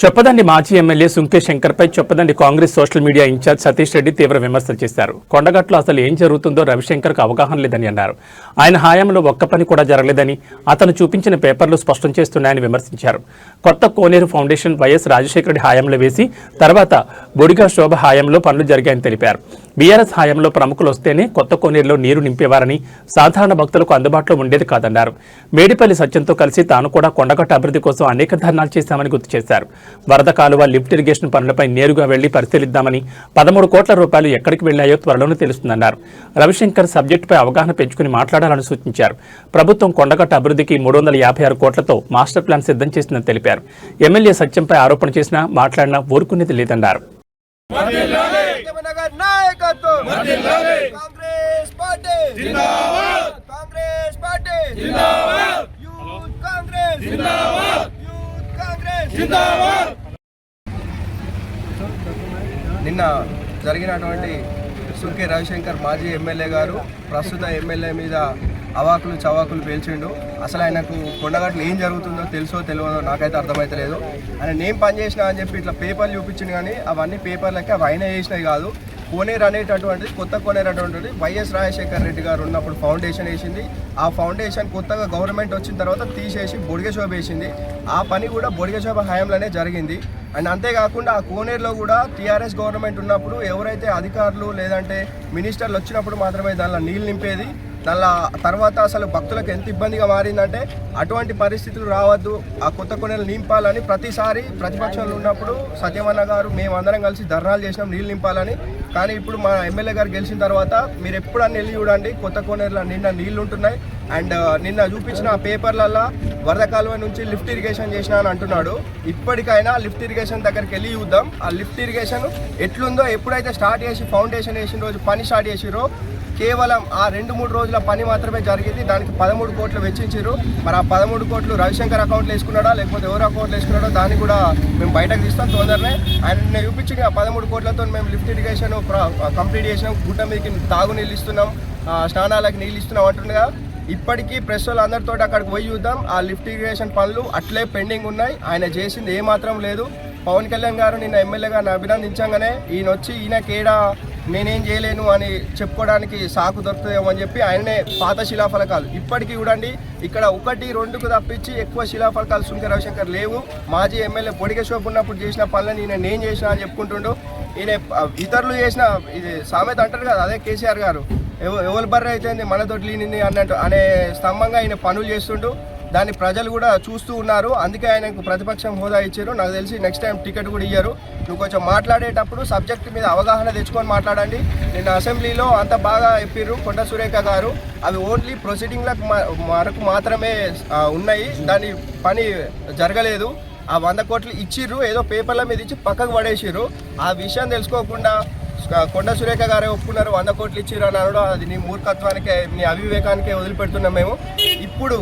చొప్పదండి మాజీ ఎమ్మెల్యే సుంకే శంకర్పై Choppadandi Congress social media in-charge Satish Reddy తీవ్ర విమర్శలు చేశారు. కొండగట్లో అసలు ఏం జరుగుతుందో రవిశంకర్కు అవగాహన లేదని అన్నారు. ఆయన హయాంలో ఒక్క పని కూడా జరగలేదని, అతను చూపించిన పేపర్లు స్పష్టం చేస్తున్నాయని విమర్శించారు. కొత్త కోనేరు ఫౌండేషన్ వైఎస్ రాజశేఖర రెడ్డి హయాంలో వేసి తర్వాత బొడిగా శోభ హయాంలో పనులు జరిగాయని తెలిపారు. బీఆర్ఎస్ హయాంలో ప్రముఖులు వస్తేనే కొత్త కోనేరులో నీరు నింపేవారని, సాధారణ భక్తులకు అందుబాటులో ఉండేది కాదన్నారు. మేడిపల్లి సత్యంతో కలిసి తాను కూడా కొండగట్టు అభివృద్ధి కోసం అనేక ధర్నాలు చేశామని గుర్తు చేశారు. వరద కాలువ లిఫ్ట్ ఇరిగేషన్ పనులపై నేరుగా వెళ్లి పరిశీలిద్దామని, 13 కోట్ల రూపాయలు ఎక్కడికి వెళ్లాయో త్వరలోనే తెలుస్తుందన్నారు. రవిశంకర్ సబ్జెక్టుపై అవగాహన పెంచుకుని మాట్లాడాలని సూచించారు. ప్రభుత్వం కొండగట్టు అభివృద్ధికి 356 కోట్లతో మాస్టర్ ప్లాన్ సిద్ధం చేసిందని తెలిపారు. ఎమ్మెల్యే సత్యంపై ఆరోపణ చేసినా మాట్లాడినా ఊరుకునేది లేదన్నారు. నిన్న జరిగినటువంటి సుంకే రవిశంకర్ మాజీ ఎమ్మెల్యే గారు ప్రస్తుత ఎమ్మెల్యే మీద అవాకులు చవాకులు పేల్చిండు. అసలు ఆయనకు కొండగట్లు ఏం జరుగుతుందో తెలుసో తెలియదో నాకైతే అర్థమైతలేదు. ఆయన నేను పని చేసినా అని చెప్పి ఇట్లా పేపర్లు చూపించింది, కానీ అవన్నీ పేపర్లకి అవి ఆయన చేసినవి కాదు. కోనేరు అనేటటువంటిది, కొత్త కోనేరు అటువంటిది వైఎస్ రాజశేఖర రెడ్డి గారు ఉన్నప్పుడు ఫౌండేషన్ వేసింది. ఆ ఫౌండేషన్ కొత్తగా గవర్నమెంట్ వచ్చిన తర్వాత తీసేసి బొడిగ శోభ వేసింది. ఆ పని కూడా బొడిగ శోభ హయాంలోనే జరిగింది. అండ్ అంతేకాకుండా ఆ కోనేరులో కూడా టీఆర్ఎస్ గవర్నమెంట్ ఉన్నప్పుడు ఎవరైతే అధికారులు లేదంటే మినిస్టర్లు వచ్చినప్పుడు మాత్రమే దానిలో నీళ్ళు నింపేది. దానిలో తర్వాత అసలు భక్తులకు ఎంత ఇబ్బందిగా మారిందంటే అటువంటి పరిస్థితులు రావద్దు, ఆ కొత్త కోనేరు నింపాలని ప్రతిసారి ప్రతిపక్షంలో ఉన్నప్పుడు సత్యమన్న గారు మేమందరం కలిసి ధర్నాలు చేసినాం నీళ్ళు నింపాలని. కానీ ఇప్పుడు మా ఎమ్మెల్యే గారు గెలిచిన తర్వాత మీరు ఎప్పుడన్నా వెళ్ళి చూడండి, కొత్త కోనేరులో నిన్న నీళ్లు ఉంటున్నాయి. అండ్ నిన్న చూపించిన పేపర్లల్లో వరద కాలువ నుంచి లిఫ్ట్ ఇరిగేషన్ చేసినా అని అంటున్నాడు. ఇప్పటికైనా లిఫ్ట్ ఇరిగేషన్ దగ్గరికి వెళ్ళి చూద్దాం. ఆ లిఫ్ట్ ఇరిగేషన్ ఎట్లుందో, ఎప్పుడైతే స్టార్ట్ చేసి ఫౌండేషన్ వేసిన రోజు పని స్టార్ట్ చేసిరో కేవలం ఆ 2-3 రోజుల పని మాత్రమే జరిగింది. దానికి 13 కోట్లు వెచ్చించారు. మరి ఆ 13 కోట్లు రవిశంకర్ అకౌంట్లో వేసుకున్నాడా లేకపోతే ఎవరు అకౌంట్లో వేసుకున్నాడో దాన్ని కూడా మేము బయటకు తీస్తాం తొందరనే. ఆయన చూపించి ఆ 13 కోట్లతో మేము లిఫ్ట్ ఇరిగేషన్ కంప్లీట్ చేసినాం. గుట్ట మీదకి తాగునీళ్ళు ఇస్తున్నాం, స్నానాలకి నీళ్ళు ఇస్తున్నాం అంటుండగా ఇప్పటికీ ప్రెస్ వాళ్ళు అందరితో అక్కడికి పోయి చూద్దాం. ఆ లిఫ్ట్ ఇరిగేషన్ పనులు అట్లే పెండింగ్ ఉన్నాయి. ఆయన చేసింది ఏమాత్రం లేదు. పవన్ కళ్యాణ్ గారు నిన్న ఎమ్మెల్యే గారిని అభినందించగానే ఈయన వచ్చి ఈయనకేడా నేనేం చేయలేను అని చెప్పుకోవడానికి సాకు దొరుకుతుందేమో అని చెప్పి ఆయననే పాత శిలాఫలకాలు ఇప్పటికీ చూడండి, ఇక్కడ 1-2కు తప్పించి ఎక్కువ శిలాఫలకాలు సుంకే రవిశంకర్ లేవు. మాజీ ఎమ్మెల్యే బొడిగ శోభ ఉన్నప్పుడు చేసిన పనులను ఈయన నేను చేసిన అని చెప్పుకుంటుండు. ఈయన ఇతరులు చేసిన ఇది సామెత అంటారు కదా, అదే కేసీఆర్ గారు ఎవరి బర్రె అయితే మనతోటి లీనింది అన్నట్టు అనే స్తంభంగా ఆయన పనులు చేస్తుంటూ దాన్ని ప్రజలు కూడా చూస్తూ ఉన్నారు. అందుకే ఆయనకు ప్రతిపక్షం హోదా ఇచ్చారు. నాకు తెలిసి నెక్స్ట్ టైం టికెట్ కూడా ఇయ్యారు. నువ్వు కొంచెం మాట్లాడేటప్పుడు సబ్జెక్ట్ మీద అవగాహన తెచ్చుకొని మాట్లాడండి. నిన్న అసెంబ్లీలో అంత బాగా చెప్పారు కొండ సురేఖ గారు, అవి ఓన్లీ ప్రొసీడింగ్లకు వరకు మాత్రమే ఉన్నాయి, దాని పని జరగలేదు. ఆ 100 కోట్లు ఇచ్చిర్రు, ఏదో పేపర్ల మీద ఇచ్చి పక్కకు పడేసిర్రు. ఆ విషయం తెలుసుకోకుండా కొండ సురేఖ గారే ఒప్పుకున్నారు 100 కోట్లు ఇచ్చిర్రు అని అనడం అది నీ మూర్ఖత్వానికే, నీ అవివేకానికే వదిలిపెడుతున్నాం మేము. ఇప్పుడు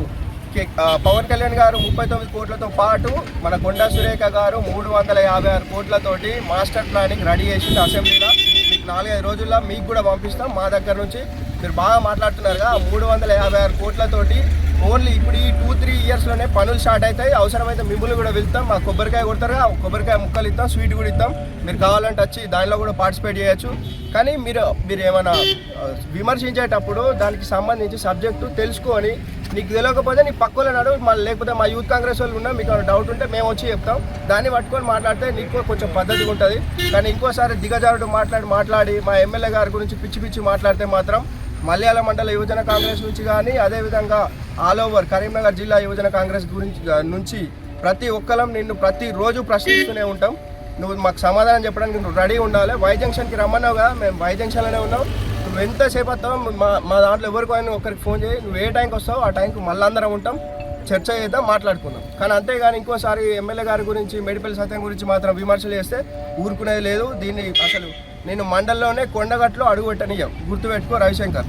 పవన్ కళ్యాణ్ గారు 39 కోట్లతో పాటు మన కొండ సురేఖ గారు 356 కోట్లతోటి మాస్టర్ ప్లానింగ్ రెడీ చేసింది అసెంబ్లీలో. మీకు 4-5 రోజుల్లో మీకు కూడా పంపిస్తాం మా దగ్గర నుంచి. మీరు బాగా మాట్లాడుతున్నారుగా, 356 కోట్లతోటి ఓన్లీ ఇప్పుడు ఈ 2-3 ఇయర్స్లోనే పనులు స్టార్ట్ అవుతాయి. అవసరమైతే మిమ్మల్ని కూడా వెళ్తాం, మా కొబ్బరికాయ కొడతారుగా, కొబ్బరికాయ ముక్కలు ఇస్తాం, స్వీట్ కూడా ఇస్తాం. మీరు కావాలంటే వచ్చి దానిలో కూడా పార్టిసిపేట్ చేయొచ్చు. కానీ మీరు ఏమైనా విమర్శించేటప్పుడు దానికి సంబంధించి సబ్జెక్టు తెలుసుకొని, నీకు తెలియకపోతే నీ పక్కన నడువు, మళ్ళీ లేకపోతే మా యూత్ కాంగ్రెస్ వాళ్ళు ఉన్నా మీకు డౌట్ ఉంటే మేము వచ్చి చెప్తాం. దాన్ని పట్టుకొని మాట్లాడితే నీకు కొంచెం పద్ధతిగా ఉంటుంది. కానీ ఇంకోసారి దిగజారుడు మాట్లాడి మా ఎమ్మెల్యే గారి గురించి పిచ్చి మాట్లాడితే మాత్రం మలయాళ మండల యువజన కాంగ్రెస్ నుంచి కానీ అదేవిధంగా ఆల్ ఓవర్ కరీంనగర్ జిల్లా యువజన కాంగ్రెస్ నుంచి ప్రతి ఒక్కరం నిన్ను ప్రతిరోజు ప్రశ్నిస్తూనే ఉంటాం. నువ్వు మాకు సమాధానం చెప్పడానికి నువ్వు రెడీ ఉండాలి. వై జంక్షన్కి రమ్మన్నావు కదా, మేము వై జంక్షన్లోనే ఉన్నాం. నువ్వు ఎంతసేపు వస్తావు మా దాంట్లో ఎవరికైనా ఒకరికి ఫోన్ చేయి, నువ్వు ఏ టైంకి వస్తావు ఆ టైంకి మళ్ళీ అందరం ఉంటాం, చర్చ చేద్దాం, మాట్లాడుకుందాం. కానీ అంతేగాని ఇంకోసారి ఎమ్మెల్యే గారి గురించి మేడిపల్లి సత్యం గురించి మాత్రం విమర్శలు చేస్తే ఊరుకునేది లేదు. దీన్ని అసలు నేను మండలంలోనే కొండగట్లో అడుగు పెట్టనియ్యం, గుర్తుపెట్టుకో రవిశంకర్.